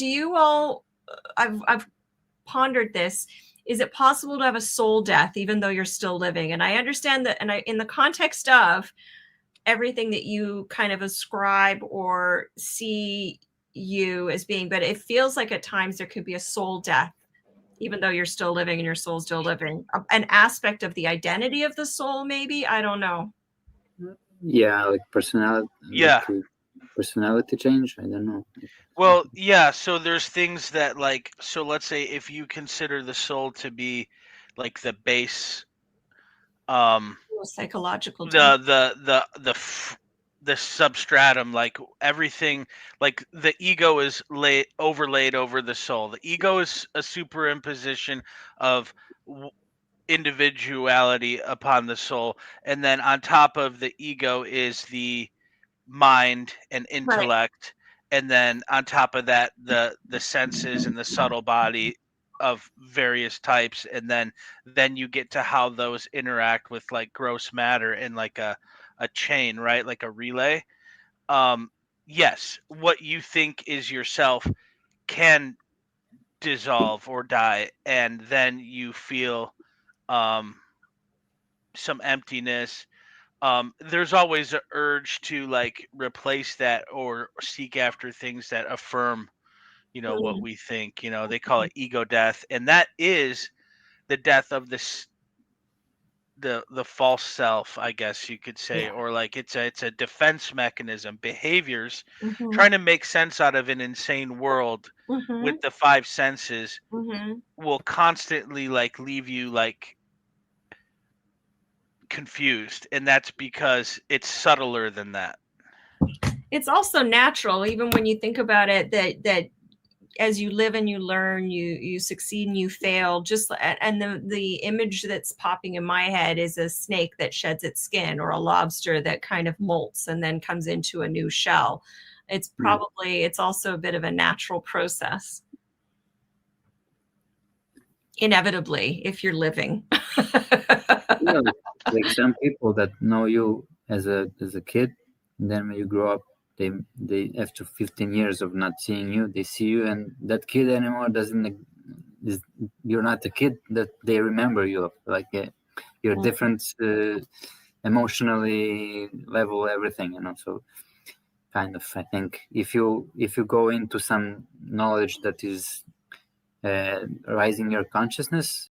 do you all, I've pondered this. Is it possible to have a soul death even though you're still living? And I understand that, and in the context of everything that you kind of ascribe or see you as being, but it feels like at times there could be a soul death even though you're still living and your soul's still living. An aspect of the identity of the soul, maybe? I don't know. Yeah, like personality, Yeah. personality change. I don't know. Well, yeah, so there's things that, like, so let's say if you consider the soul to be like the base, Psychological death. the substratum, like everything, like the ego is overlaid over the soul. The ego is a superimposition of individuality upon the soul, and then on top of the ego is the mind and intellect, and then on top of that the senses and the subtle body of various types, and then you get to how those interact with like gross matter in like a chain, right, like a relay. Yes, what you think is yourself can dissolve or die, and then you feel some emptiness. There's always an urge to like replace that or seek after things that affirm, what we think. They call it ego death, and that is the death of the false self, I guess you could say, Yeah. or like it's a defense mechanism, behaviors, Mm-hmm. trying to make sense out of an insane world Mm-hmm. with the five senses Mm-hmm. will constantly like leave you like confused, and that's because it's subtler than that. It's also natural, even when you think about it, that as you live and you learn, you succeed and you fail. Just and the image that's popping in my head is a snake that sheds its skin, or a lobster that kind of molts and then comes into a new shell. It's also a bit of a natural process. Inevitably, if you're living. Yeah, like some people that know you as a kid, and then when you grow up, they after 15 years of not seeing you, they see you, and that kid anymore you're not the kid that they remember you of. Like you're different emotionally, level, everything, so kind of, I think if you go into some knowledge that is raising your consciousness,